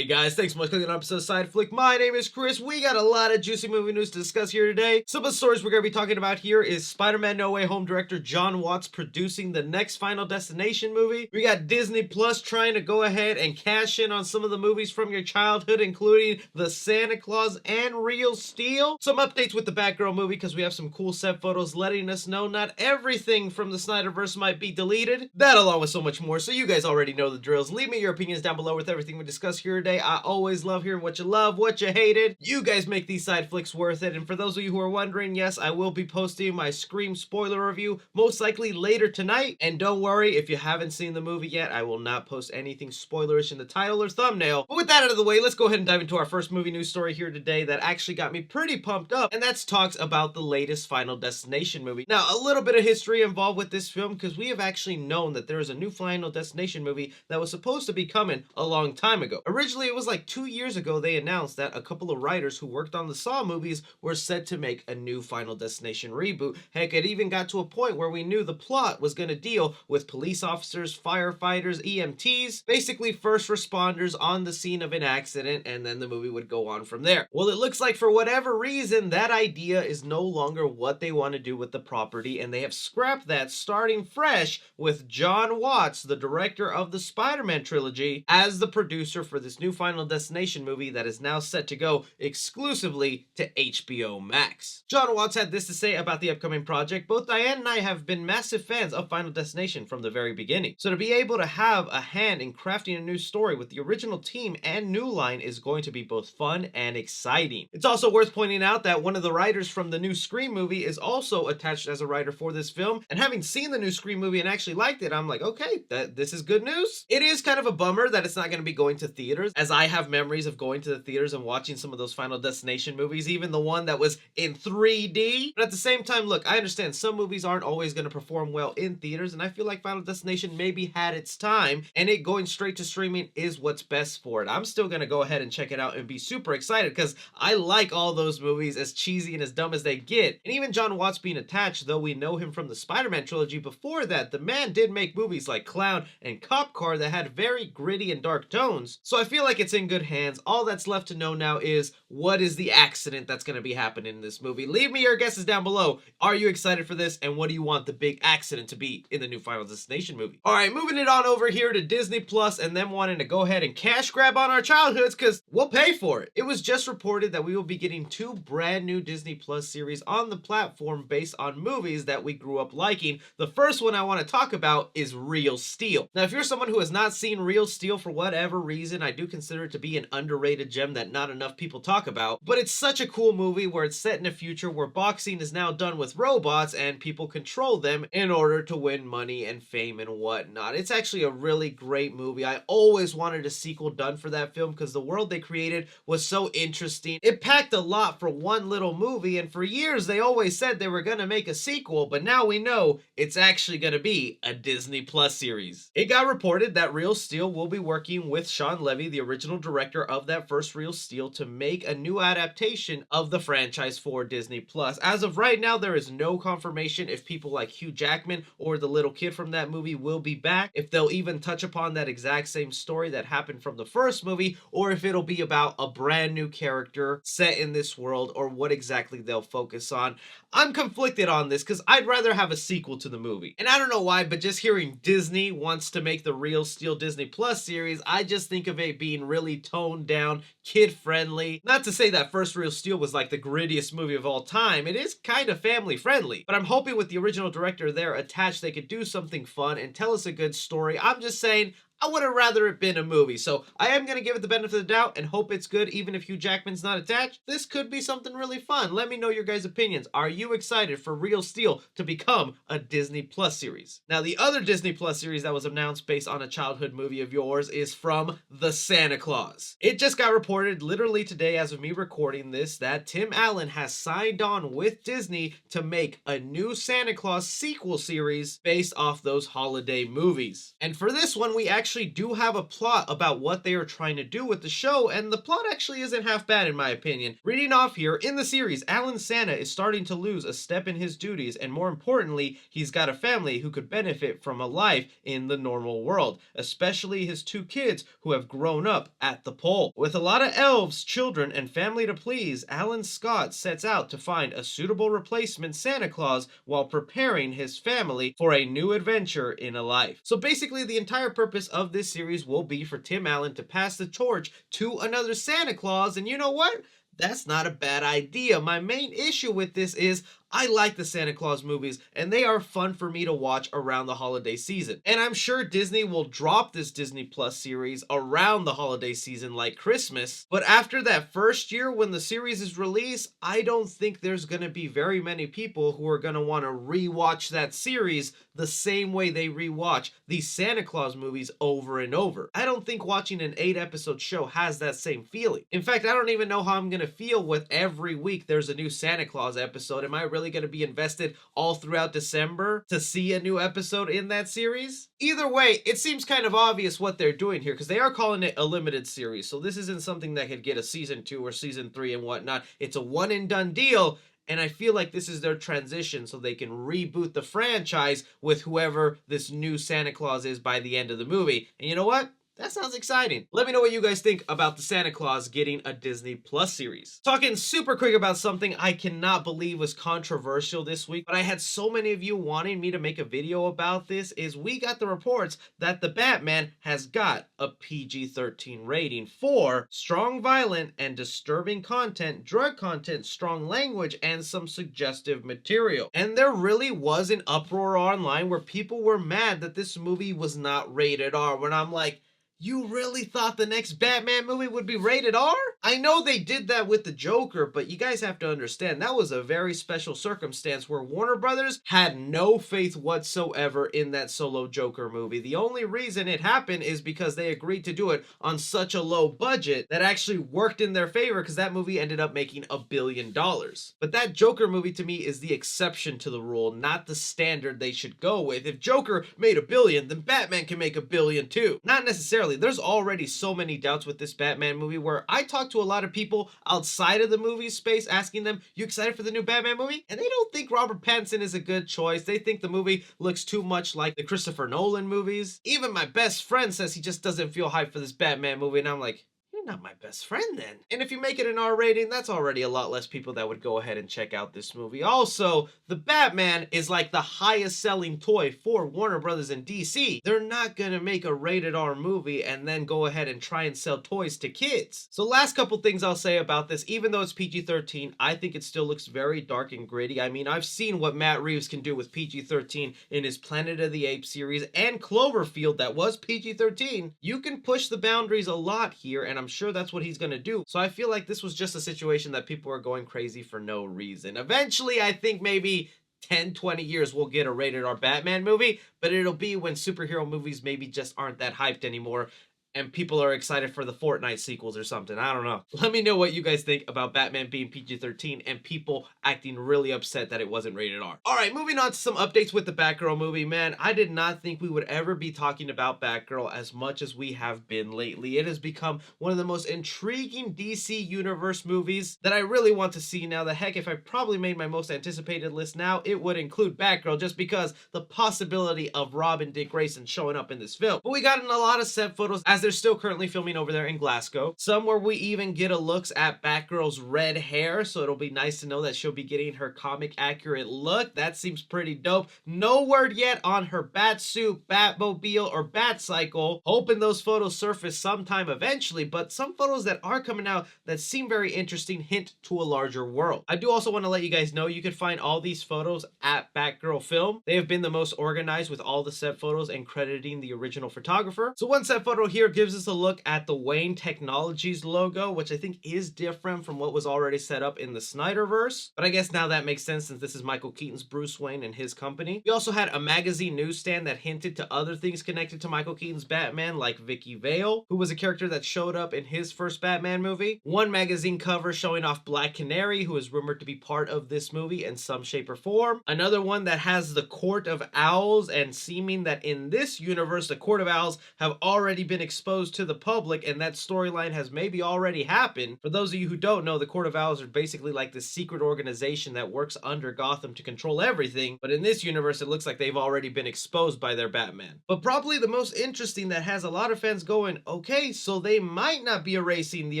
Hey guys, thanks so much for clicking on an episode of Side Flick. My name is Chris. We got a lot of juicy movie news to discuss here today. Some of the stories we're going to be talking about here is Spider-Man No Way Home director Jon Watts producing the next Final Destination movie. We got Disney Plus trying to go ahead and cash in on some of the movies from your childhood, including The Santa Claus and Real Steel. Some updates with the Batgirl movie because we have some cool set photos letting us know not everything from the Snyderverse might be deleted. That along with so much more, so you guys already know the drills. Leave me your opinions down below with everything we discuss here today. I always love hearing what you love, what you hated. You guys make these side flicks worth it. And for those of you who are wondering, yes, I will be posting my Scream spoiler review most likely later tonight. And don't worry, if you haven't seen the movie yet, I will not post anything spoilerish in the title or thumbnail. But with that out of the way, let's go ahead and dive into our first movie news story here today that actually got me pretty pumped up, and that's talks about the latest Final Destination movie. Now, a little bit of history involved with this film because we have actually known that there is a new Final Destination movie that was supposed to be coming a long time ago. Originally, it was like 2 years ago they announced that a couple of writers who worked on the Saw movies were set to make a new Final Destination reboot. Heck, it even got to a point where we knew the plot was going to deal with police officers, firefighters, EMTs, basically first responders on the scene of an accident, and then the movie would go on from there. Well, it looks like for whatever reason, that idea is no longer what they want to do with the property, and they have scrapped that, starting fresh with Jon Watts, the director of the Spider-Man trilogy, as the producer for this new Final Destination movie that is now set to go exclusively to HBO Max. Jon Watts had this to say about the upcoming project: both Diane and I have been massive fans of Final Destination from the very beginning, so to be able to have a hand in crafting a new story with the original team and new line is going to be both fun and exciting. It's also worth pointing out that one of the writers from the new Scream movie is also attached as a writer for this film, and having seen the new Scream movie and actually liked it, I'm like, okay, this is good news. It is kind of a bummer that it's not going to be going to theaters, as I have memories of going to the theaters and watching some of those Final Destination movies, even the one that was in 3D. But at the same time, look, I understand some movies aren't always going to perform well in theaters, and I feel like Final Destination maybe had its time, and it going straight to streaming is what's best for it. I'm still going to go ahead and check it out and be super excited because I like all those movies, as cheesy and as dumb as they get. And even Jon Watts being attached, though we know him from the Spider-Man trilogy before that, the man did make movies like Clown and Cop Car that had very gritty and dark tones. So I feel like it's in good hands. All that's left to know now is what is the accident that's going to be happening in this movie. Leave me your guesses down below. Are you excited for this? And what do you want the big accident to be in the new Final Destination movie? All right, moving it on over here to Disney Plus and them wanting to go ahead and cash grab on our childhoods because we'll pay for it. It was just reported that we will be getting 2 brand new Disney Plus series on the platform based on movies that we grew up liking. The first one I want to talk about is Real Steel. Now, if you're someone who has not seen Real Steel for whatever reason, I do consider it to be an underrated gem that not enough people talk about, but it's such a cool movie where it's set in a future where boxing is now done with robots and people control them in order to win money and fame and whatnot. It's actually a really great movie. I always wanted a sequel done for that film because the world they created was so interesting. It packed a lot for one little movie, and for years they always said they were going to make a sequel, but now we know it's actually going to be a Disney Plus series. It got reported that Real Steel will be working with Sean Levy, the original director of that first Real Steel, to make a new adaptation of the franchise for Disney Plus. As of right now, there is no confirmation if people like Hugh Jackman or the little kid from that movie will be back, if they'll even touch upon that exact same story that happened from the first movie, or if it'll be about a brand new character set in this world, or what exactly they'll focus on. I'm conflicted on this because I'd rather have a sequel to the movie. And I don't know why, but just hearing Disney wants to make the Real Steel Disney Plus series, I just think of it being really toned down, kid-friendly. Not to say that first Real Steel was like the grittiest movie of all time. It is kind of family-friendly. But I'm hoping with the original director there attached, they could do something fun and tell us a good story. I'm just saying, I would have rather it been a movie. So I am going to give it the benefit of the doubt and hope it's good even if Hugh Jackman's not attached. This could be something really fun. Let me know your guys' opinions. Are you excited for Real Steel to become a Disney Plus series? Now, the other Disney Plus series that was announced based on a childhood movie of yours is from The Santa Claus. It just got reported literally today as of me recording this that Tim Allen has signed on with Disney to make a new Santa Claus sequel series based off those holiday movies. And for this one, we actually actually do have a plot about what they are trying to do with the show, and the plot actually isn't half bad in my opinion. Reading off here, in the series, Alan Santa is starting to lose a step in his duties, and more importantly, he's got a family who could benefit from a life in the normal world, especially his two kids who have grown up at the pole. With a lot of elves, children, and family to please, Alan Scott sets out to find a suitable replacement Santa Claus while preparing his family for a new adventure in a life. So basically, the entire purpose of this series will be for Tim Allen to pass the torch to another Santa Claus, and you know what? That's not a bad idea. My main issue with this is I like the Santa Claus movies, and they are fun for me to watch around the holiday season. And I'm sure Disney will drop this Disney Plus series around the holiday season like Christmas. But after that first year when the series is released, I don't think there's going to be very many people who are going to want to rewatch that series the same way they rewatch these Santa Claus movies over and over. I don't think watching an 8-episode show has that same feeling. In fact, I don't even know how I'm going to feel with every week there's a new Santa Claus episode. Am I really going to be invested all throughout December to see a new episode in that series? Either way, it seems kind of obvious what they're doing here because they are calling it a limited series. So this isn't something that could get a season 2 or season 3 and whatnot. It's a one and done deal. And I feel like this is their transition so they can reboot the franchise with whoever this new Santa Claus is by the end of the movie. And you know what? That sounds exciting. Let me know what you guys think about the Santa Claus getting a Disney Plus series. Talking super quick about something I cannot believe was controversial this week, but I had so many of you wanting me to make a video about this, is we got the reports that the Batman has got a PG-13 rating for strong, violent, and disturbing content, drug content, strong language, and some suggestive material. And there really was an uproar online where people were mad that this movie was not rated R, when I'm like, you really thought the next Batman movie would be rated R? I know they did that with the Joker, but you guys have to understand that was a very special circumstance where Warner Brothers had no faith whatsoever in that solo Joker movie. The only reason it happened is because they agreed to do it on such a low budget that actually worked in their favor because that movie ended up making $1 billion. But that Joker movie to me is the exception to the rule, not the standard they should go with. If Joker made $1 billion, then Batman can make $1 billion too. Not necessarily. There's already so many doubts with this Batman movie where I talk to a lot of people outside of the movie space asking them, you excited for the new Batman movie? And they don't think Robert Pattinson is a good choice. They think the movie looks too much like the Christopher Nolan movies. Even my best friend says he just doesn't feel hyped for this Batman movie, and I'm like, you're not my best friend then. And if you make it an R rating, that's already a lot less people that would go ahead and check out this movie. Also, the Batman is like the highest selling toy for Warner Brothers and DC. They're not gonna make a rated R movie and then go ahead and try and sell toys to kids. So last couple things I'll say about this, even though it's PG-13, I think it still looks very dark and gritty. I mean, I've seen what Matt Reeves can do with PG-13 in his Planet of the Apes series and Cloverfield that was PG-13. You can push the boundaries a lot here, and I'm sure that's what he's gonna do. So I feel like this was just a situation that people are going crazy for no reason. Eventually, I think maybe 10, 20 years we'll get a rated R Batman movie, but it'll be when superhero movies maybe just aren't that hyped anymore and people are excited for the Fortnite sequels or something. I don't know. Let me know what you guys think about Batman being PG-13 and people acting really upset that it wasn't rated R. All right, moving on to some updates with the Batgirl movie. Man, I did not think we would ever be talking about Batgirl as much as we have been lately. It has become one of the most intriguing DC Universe movies that I really want to see now. The heck, if I probably made my most anticipated list now, it would include Batgirl just because the possibility of Robin Dick Grayson showing up in this film. But we got in a lot of set photos as they're still currently filming over there in Glasgow. Some where we even get a looks at Batgirl's red hair, so it'll be nice to know that she'll be getting her comic accurate look. That seems pretty dope. No word yet on her Batsuit, Batmobile, or Batcycle. Hoping those photos surface sometime eventually, but some photos that are coming out that seem very interesting hint to a larger world. I do also want to let you guys know you can find all these photos at Batgirl Film. They have been the most organized with all the set photos and crediting the original photographer. So one set photo here gives us a look at the Wayne Technologies logo, which I think is different from what was already set up in the Snyderverse. But I guess now that makes sense since this is Michael Keaton's Bruce Wayne and his company. We also had a magazine newsstand that hinted to other things connected to Michael Keaton's Batman, like Vicky Vale, who was a character that showed up in his first Batman movie. One magazine cover showing off Black Canary, who is rumored to be part of this movie in some shape or form. Another one that has the Court of Owls, and seeming that in this universe, the Court of Owls have already been exposed to the public, and that storyline has maybe already happened. For those of you who don't know, the Court of Owls are basically like this secret organization that works under Gotham to control everything, but in this universe, it looks like they've already been exposed by their Batman. But probably the most interesting that has a lot of fans going, okay, so they might not be erasing the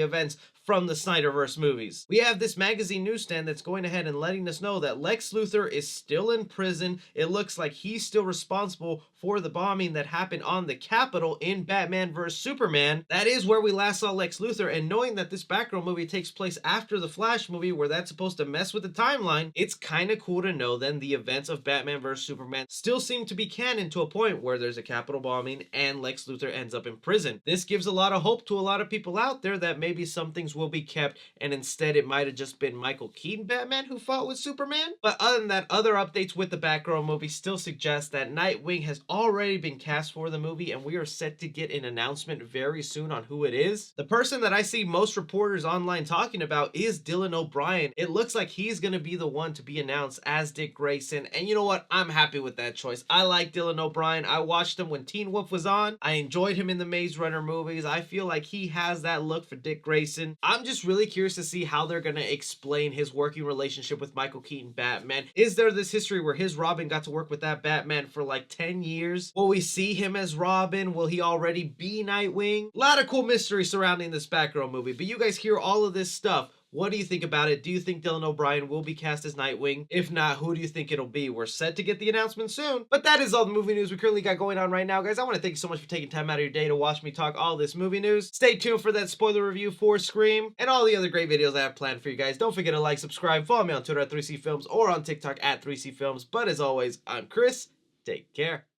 events from the Snyderverse movies. We have this magazine newsstand that's going ahead and letting us know that Lex Luthor is still in prison. It looks like he's still responsible for the bombing that happened on the Capitol in Batman vs. Superman. That is where we last saw Lex Luthor, and knowing that this Batgirl movie takes place after the Flash movie where that's supposed to mess with the timeline, it's kind of cool to know then the events of Batman vs. Superman still seem to be canon to a point where there's a Capitol bombing and Lex Luthor ends up in prison. This gives a lot of hope to a lot of people out there that maybe some things will be kept, and instead it might have just been Michael Keaton Batman who fought with Superman. But other than that, other updates with the Batgirl movie still suggest that Nightwing has already been cast for the movie, and we are set to get an announcement very soon on who it is. The person that I see most reporters online talking about is Dylan O'Brien. It looks like he's going to be the one to be announced as Dick Grayson, and you know what? I'm happy with that choice. I like Dylan O'Brien. I watched him when Teen Wolf was on. I enjoyed him in the Maze Runner movies. I feel like he has that look for Dick Grayson. I'm just really curious to see how they're going to explain his working relationship with Michael Keaton Batman. Is there this history where his Robin got to work with that Batman for like 10 years? Will we see him as Robin? Will he already be Nightwing? A lot of cool mystery surrounding this Batgirl movie, but you guys hear all of this stuff. What do you think about it? Do you think Dylan O'Brien will be cast as Nightwing? If not, who do you think it'll be? We're set to get the announcement soon. But that is all the movie news we currently got going on right now, guys. I want to thank you so much for taking time out of your day to watch me talk all this movie news. Stay tuned for that spoiler review for Scream and all the other great videos I have planned for you guys. Don't forget to like, subscribe, follow me on Twitter at 3C Films or on TikTok at 3C Films. But as always, I'm Chris. Take care.